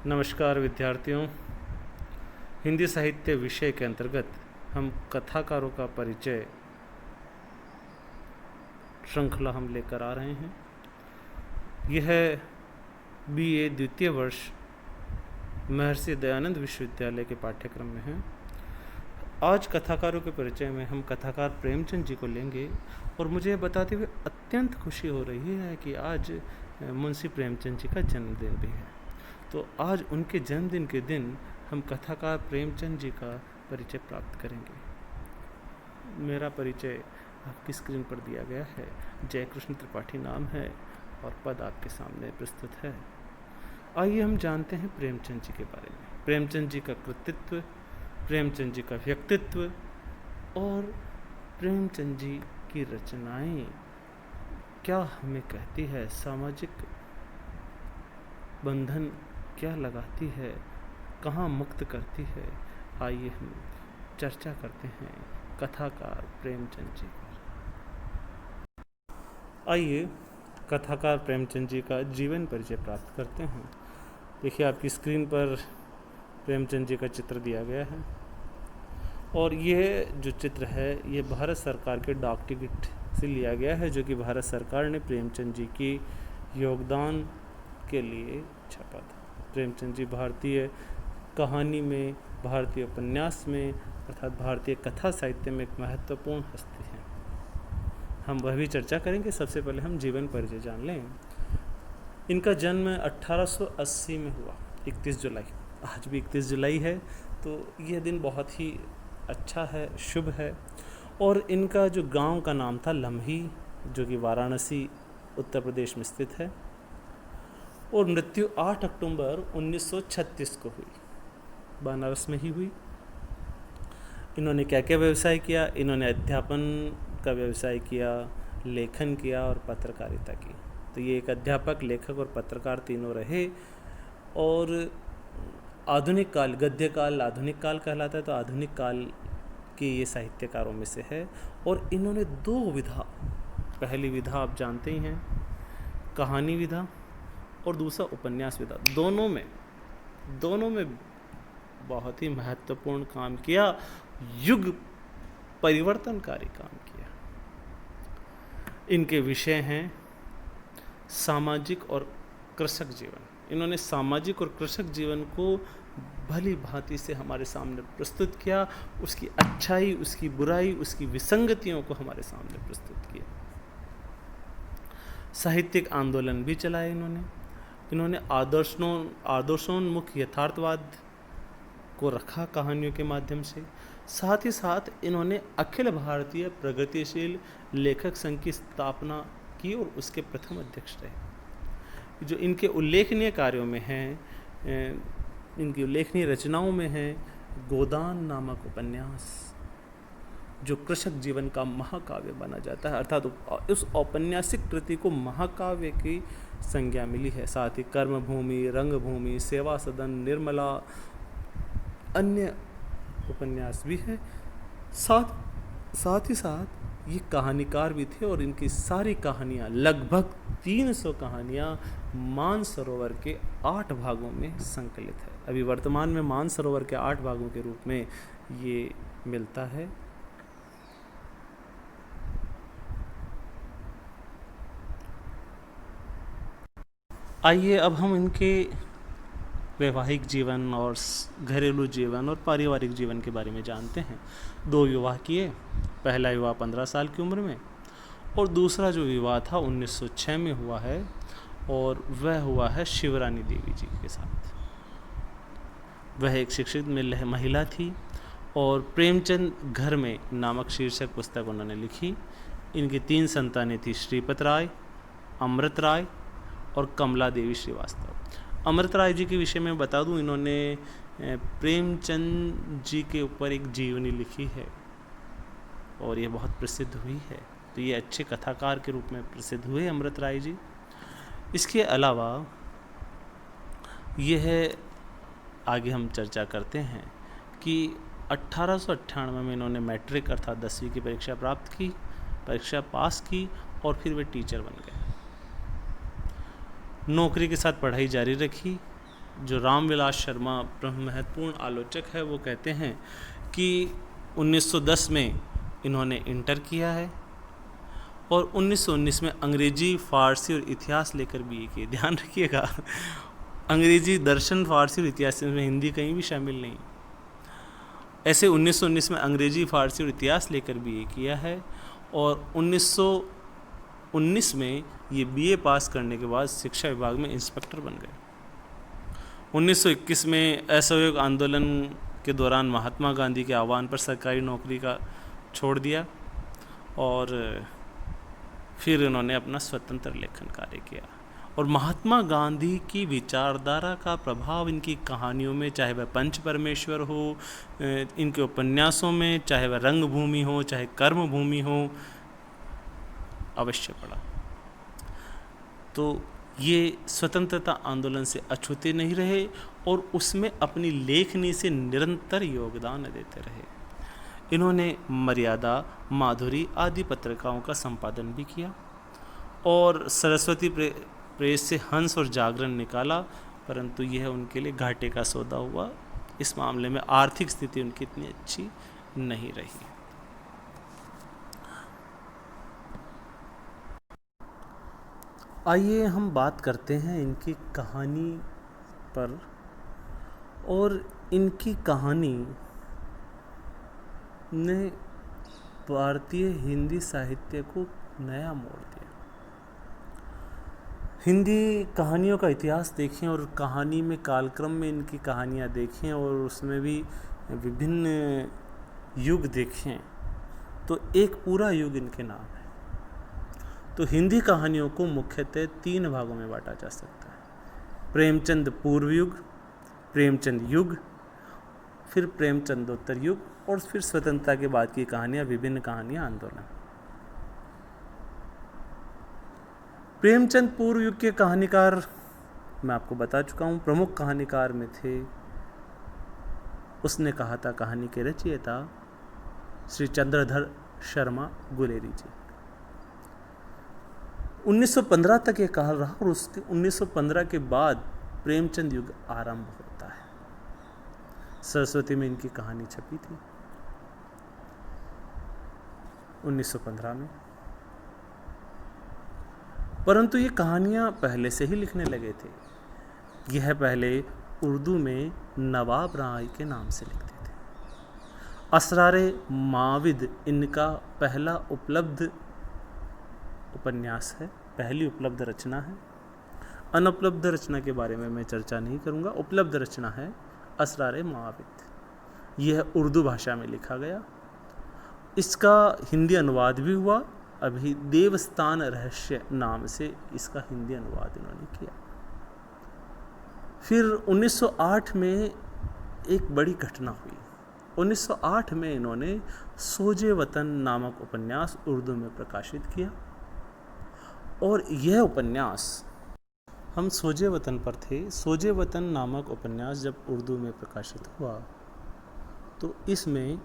नमस्कार विद्यार्थियों। हिंदी साहित्य विषय के अंतर्गत हम कथाकारों का परिचय श्रृंखला हम लेकर आ रहे हैं। यह BA द्वितीय वर्ष महर्षि दयानंद विश्वविद्यालय के पाठ्यक्रम में है। आज कथाकारों के परिचय में हम कथाकार प्रेमचंद जी को लेंगे और मुझे बताते हुए अत्यंत खुशी हो रही है कि आज मुंशी प्रेमचंद जी का जन्मदिन भी है। तो आज उनके जन्मदिन के दिन हम कथाकार प्रेमचंद जी का परिचय प्राप्त करेंगे। मेरा परिचय आपकी स्क्रीन पर दिया गया है। जयकृष्ण त्रिपाठी नाम है और पद आपके सामने प्रस्तुत है। आइए हम जानते हैं प्रेमचंद जी के बारे में। प्रेमचंद जी का कृतित्व, प्रेमचंद जी का व्यक्तित्व और प्रेमचंद जी की रचनाएं क्या हमें कहती है, सामाजिक बंधन क्या लगाती है, कहाँ मुक्त करती है। आइए हम चर्चा करते हैं कथाकार प्रेमचंद जी पर। आइए कथाकार प्रेमचंद जी का जीवन परिचय प्राप्त करते हैं। देखिए आपकी स्क्रीन पर प्रेमचंद जी का चित्र दिया गया है और ये जो चित्र है ये भारत सरकार के डाक टिकट से लिया गया है, जो कि भारत सरकार ने प्रेमचंद जी की योगदान के लिए छपा था। प्रेमचंद जी भारतीय कहानी में, भारतीय उपन्यास में अर्थात भारतीय कथा साहित्य में एक महत्वपूर्ण हस्ती हैं। हम वह भी चर्चा करेंगे। सबसे पहले हम जीवन परिचय जान लें। इनका जन्म 1880 में हुआ, 31 जुलाई। आज भी 31 जुलाई है, तो यह दिन बहुत ही अच्छा है, शुभ है। और इनका जो गांव का नाम था लम्ही, जो कि वाराणसी उत्तर प्रदेश में स्थित है। और मृत्यु 8 अक्टूबर 1936 को हुई, बनारस में ही हुई। इन्होंने क्या क्या व्यवसाय किया? इन्होंने अध्यापन का व्यवसाय किया, लेखन किया और पत्रकारिता की। तो ये एक अध्यापक, लेखक और पत्रकार तीनों रहे। और आधुनिक काल, गद्य काल आधुनिक काल कहलाता है, तो आधुनिक काल के ये साहित्यकारों में से है। और इन्होंने 2 विधा, पहली विधा आप जानते ही हैं, कहानी विधा, और दूसरा उपन्यास विधा। दोनों में बहुत ही महत्वपूर्ण काम किया, युग परिवर्तनकारी काम किया। इनके विषय हैं सामाजिक और कृषक जीवन। इन्होंने सामाजिक और कृषक जीवन को भली भांति से हमारे सामने प्रस्तुत किया, उसकी अच्छाई, उसकी बुराई, उसकी विसंगतियों को हमारे सामने प्रस्तुत किया। साहित्यिक आंदोलन भी चलाए इन्होंने आदर्शोन्मुख यथार्थवाद को रखा कहानियों के माध्यम से। साथ ही साथ इन्होंने अखिल भारतीय प्रगतिशील लेखक संघ की स्थापना की और उसके प्रथम अध्यक्ष रहे। जो इनके उल्लेखनीय कार्यों में हैं, इनकी उल्लेखनीय रचनाओं में है गोदान नामक उपन्यास, जो कृषक जीवन का महाकाव्य बना जाता है, अर्थात उस औपन्यासिक कृति को महाकाव्य की संज्ञा मिली है। साथ ही कर्मभूमि, रंगभूमि, सेवा सदन, निर्मला, अन्य उपन्यास भी है। साथ ही साथ ये कहानीकार भी थे और इनकी सारी कहानियाँ, लगभग 300 कहानियाँ मानसरोवर के 8 भागों में संकलित है। अभी वर्तमान में मानसरोवर के 8 भागों के रूप में ये मिलता है। आइए अब हम इनके वैवाहिक जीवन और घरेलू जीवन और पारिवारिक जीवन के बारे में जानते हैं। 2 विवाह किए। पहला विवाह 15 साल की उम्र में और दूसरा जो विवाह था 1906 में हुआ है, और वह हुआ है शिवरानी देवी जी के साथ। वह एक शिक्षित महिला थी और प्रेमचंद घर में नामक शीर्षक पुस्तक उन्होंने लिखी। इनकी 3 संतानें थी, श्रीपत राय, अमृत राय और कमला देवी श्रीवास्तव। अमृत राय जी के विषय में बता दूं, इन्होंने प्रेमचंद जी के ऊपर एक जीवनी लिखी है और ये बहुत प्रसिद्ध हुई है। तो ये अच्छे कथाकार के रूप में प्रसिद्ध हुए अमृत राय जी। इसके अलावा यह आगे हम चर्चा करते हैं कि 1898 में इन्होंने मैट्रिक अर्थात 10वीं की परीक्षा प्राप्त की, परीक्षा पास की और फिर वे टीचर बन गए। नौकरी के साथ पढ़ाई जारी रखी। जो रामविलास शर्मा ब्रह्म महत्वपूर्ण आलोचक है, वो कहते हैं कि 1910 में इन्होंने इंटर किया है और 1919 में अंग्रेजी, फारसी और इतिहास लेकर बीए किए। ध्यान रखिएगा, अंग्रेजी, दर्शन, फारसी और इतिहास में हिंदी कहीं भी शामिल नहीं। ऐसे 1919 में अंग्रेजी, फारसी और इतिहास लेकर बीए किया है और 1919 में ये बीए पास करने के बाद शिक्षा विभाग में इंस्पेक्टर बन गए। 1921 में असहयोग आंदोलन के दौरान महात्मा गांधी के आह्वान पर सरकारी नौकरी का छोड़ दिया और फिर इन्होंने अपना स्वतंत्र लेखन कार्य किया। और महात्मा गांधी की विचारधारा का प्रभाव इनकी कहानियों में, चाहे वह पंच परमेश्वर हो, इनके उपन्यासों में, चाहे वह रंगभूमि हो, चाहे कर्मभूमि हो, अवश्य पड़ा। तो ये स्वतंत्रता आंदोलन से अछूते नहीं रहे और उसमें अपनी लेखनी से निरंतर योगदान देते रहे। इन्होंने मर्यादा, माधुरी आदि पत्रिकाओं का संपादन भी किया और सरस्वती प्रेस से हंस और जागरण निकाला, परंतु यह उनके लिए घाटे का सौदा हुआ। इस मामले में आर्थिक स्थिति उनकी इतनी अच्छी नहीं रही। आइए हम बात करते हैं इनकी कहानी पर। और इनकी कहानी ने भारतीय हिंदी साहित्य को नया मोड़ दिया। हिंदी कहानियों का इतिहास देखें और कहानी में कालक्रम में इनकी कहानियाँ देखें और उसमें भी विभिन्न युग देखें तो एक पूरा युग इनके नाम है। तो हिंदी कहानियों को मुख्यतः 3 भागों में बांटा जा सकता है: प्रेमचंद पूर्व युग, प्रेमचंद युग, फिर प्रेमचंदोत्तर युग और फिर स्वतंत्रता के बाद की कहानियाँ, विभिन्न कहानियाँ, आंदोलन। प्रेमचंद पूर्व युग के कहानीकार मैं आपको बता चुका हूँ। प्रमुख कहानीकार में थे, उसने कहा था, कहानी के रचयिता श्री चंद्रधर शर्मा गुलेरी जी। 1915 तक ये काल रहा और उसके 1915 के बाद प्रेमचंद युग आरंभ होता है। सरस्वती में इनकी कहानी छपी थी 1915 में, परंतु ये कहानियाँ पहले से ही लिखने लगे थे। यह पहले उर्दू में नवाब राय के नाम से लिखते थे। असरारे माविद इनका पहला उपलब्ध उपन्यास है, पहली उपलब्ध रचना है। अनुपलब्ध रचना के बारे में मैं चर्चा नहीं करूँगा। उपलब्ध रचना है असरारे माविद। यह उर्दू भाषा में लिखा गया। इसका हिंदी अनुवाद भी हुआ। अभी देवस्थान रहस्य नाम से इसका हिंदी अनुवाद इन्होंने किया। फिर 1908 में एक बड़ी घटना हुई। 1908 में इन्होंने सोजे वतन नामक उपन्यास उर्दू में प्रकाशित किया और यह उपन्यास, हम सोजे वतन पर थे, सोजे वतन नामक उपन्यास जब उर्दू में प्रकाशित हुआ तो इसमें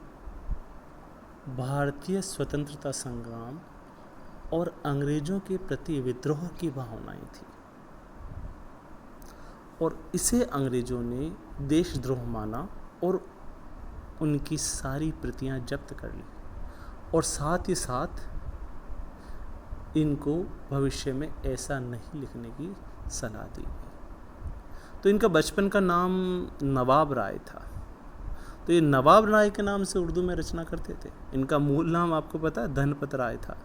भारतीय स्वतंत्रता संग्राम और अंग्रेजों के प्रति विद्रोह की भावनाएं थी और इसे अंग्रेजों ने देशद्रोह माना और उनकी सारी प्रतियां जब्त कर ली और साथ ही साथ इनको भविष्य में ऐसा नहीं लिखने की सलाह दी गई। तो इनका बचपन का नाम नवाब राय था। तो ये नवाब राय के नाम से उर्दू में रचना करते थे। इनका मूल नाम आपको पता है धनपत राय था।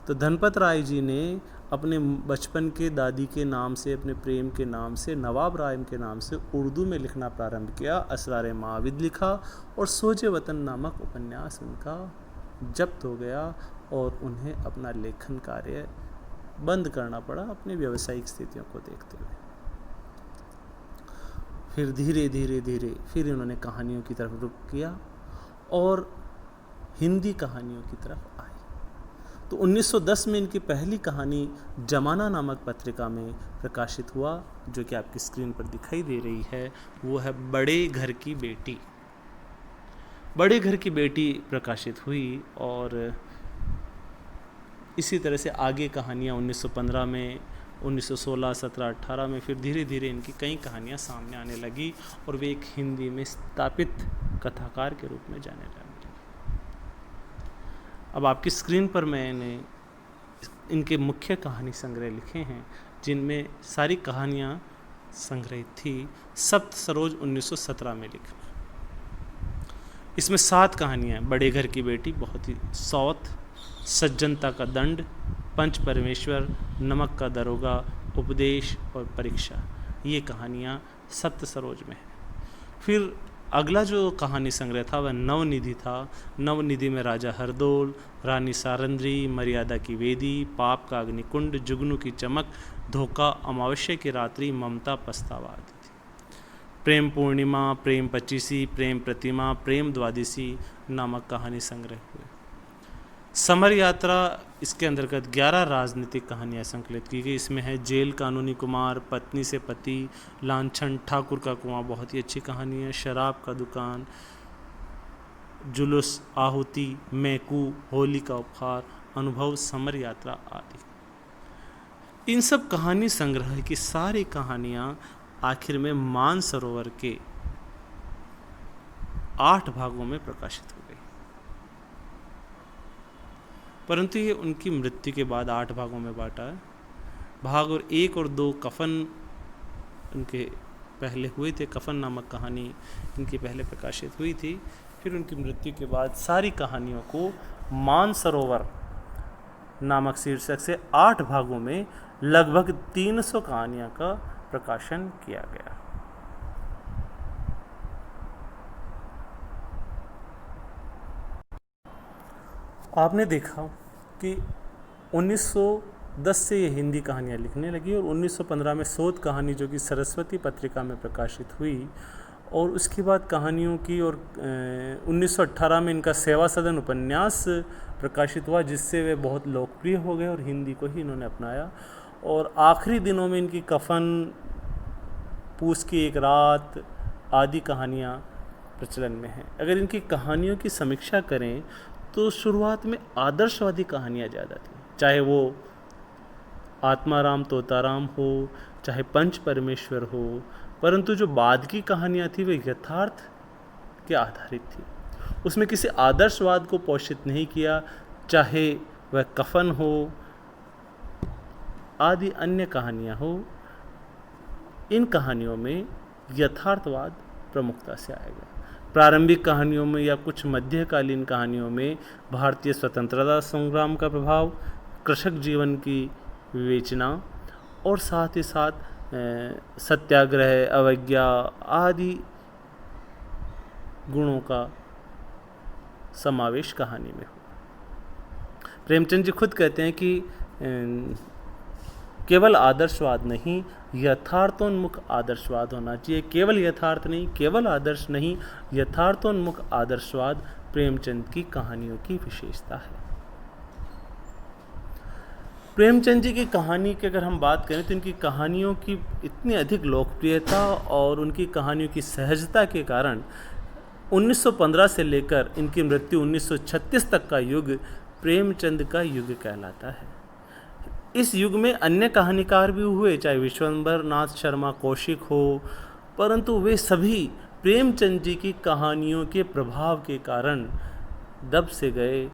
तो धनपत राय जी ने अपने बचपन के दादी के नाम से, अपने प्रेम के नाम से, नवाब राय के नाम से उर्दू में लिखना प्रारंभ किया। असरारे माविद लिखा और सोजे वतन नामक उपन्यास उनका जब्त हो गया और उन्हें अपना लेखन कार्य बंद करना पड़ा अपनी व्यावसायिक स्थितियों को देखते हुए। फिर धीरे धीरे फिर इन्होंने कहानियों की तरफ रुख किया और हिंदी कहानियों की तरफ आए। तो 1910 में इनकी पहली कहानी जमाना नामक पत्रिका में प्रकाशित हुआ, जो कि आपकी स्क्रीन पर दिखाई दे रही है। वो है बड़े घर की बेटी। बड़े घर की बेटी प्रकाशित हुई और इसी तरह से आगे कहानियाँ 1915 में 1916, 17, 18 में फिर धीरे धीरे इनकी कई कहानियाँ सामने आने लगी और वे एक हिंदी में स्थापित कथाकार के रूप में जाने लगे। अब आपकी स्क्रीन पर मैंने इनके मुख्य कहानी संग्रह लिखे हैं, जिनमें सारी कहानियाँ संग्रहित थी सप्त सरोज 1917 में लिखा। इसमें 7 कहानियाँ हैं। बड़े घर की बेटी बहुत ही सौत, सज्जनता का दंड, पंच परमेश्वर, नमक का दरोगा, उपदेश और परीक्षा। ये कहानियाँ सप्त सरोज में है। फिर अगला जो कहानी संग्रह था वह नवनिधि था। नवनिधि में राजा हरदोल, रानी सारंद्री, मर्यादा की वेदी, पाप का अग्निकुंड, जुगनू की चमक, धोखा, अमावस्या की रात्रि, ममता, पछतावा आदि थी। प्रेम पूर्णिमा, प्रेम पचीसी, प्रेम प्रतिमा, प्रेम द्वादशी नामक कहानी संग्रह हुए। समर यात्रा, इसके अंतर्गत 11 राजनीतिक कहानियाँ संकलित की गई। इसमें है जेल, कानूनी कुमार, पत्नी से पति, लांछन, ठाकुर का कुआं, बहुत ही अच्छी कहानी है, शराब का दुकान, जुलूस, आहुति, मैकू, होली का उपहार, अनुभव, समर यात्रा आदि। इन सब कहानी संग्रह की सारी कहानियाँ आखिर में मानसरोवर के 8 भागों में प्रकाशित हो गई, परंतु ये उनकी मृत्यु के बाद 8 भागों में बांटा है। भाग और 1 और 2 कफन उनके पहले हुए थे। कफन नामक कहानी इनकी पहले प्रकाशित हुई थी। फिर उनकी मृत्यु के बाद सारी कहानियों को मानसरोवर नामक शीर्षक से 8 भागों में लगभग 300 कहानियों का प्रकाशन किया गया। आपने देखा कि 1910 से ये हिंदी कहानियाँ लिखने लगी और 1915 में शोध कहानी जो कि सरस्वती पत्रिका में प्रकाशित हुई, और उसके बाद कहानियों की, और 1918 में इनका सेवा सदन उपन्यास प्रकाशित हुआ, जिससे वे बहुत लोकप्रिय हो गए और हिंदी को ही इन्होंने अपनाया। और आखिरी दिनों में इनकी कफन, पूस की एक रात आदि कहानियाँ प्रचलन में हैं। अगर इनकी कहानियों की समीक्षा करें तो शुरुआत में आदर्शवादी कहानियाँ ज़्यादा थी, चाहे वो आत्माराम तोताराम हो, चाहे पंच परमेश्वर हो, परंतु जो बाद की कहानियाँ थी वे यथार्थ के आधारित थी। उसमें किसी आदर्शवाद को पोषित नहीं किया, चाहे वह कफन हो आदि अन्य कहानियाँ हो। इन कहानियों में यथार्थवाद प्रमुखता से आएगा। प्रारंभिक कहानियों में या कुछ मध्यकालीन कहानियों में भारतीय स्वतंत्रता संग्राम का प्रभाव, कृषक जीवन की विवेचना और साथ ही साथ सत्याग्रह, अवज्ञा आदि गुणों का समावेश कहानी में हो। प्रेमचंद जी खुद कहते हैं कि केवल आदर्शवाद नहीं, यथार्थोन्मुख आदर्शवाद होना चाहिए। केवल यथार्थ नहीं, केवल आदर्श नहीं, यथार्थोन्मुख आदर्शवाद प्रेमचंद की कहानियों की विशेषता है। प्रेमचंद जी की कहानी की अगर हम बात करें तो इनकी कहानियों की इतनी अधिक लोकप्रियता और उनकी कहानियों की सहजता के कारण 1915 से लेकर इनकी मृत्यु 1936 तक का युग प्रेमचंद का युग कहलाता है। इस युग में अन्य कहानीकार भी हुए, चाहे विश्वंभर नाथ शर्मा कौशिक हो, परंतु वे सभी प्रेमचंद जी की कहानियों के प्रभाव के कारण दब से गए।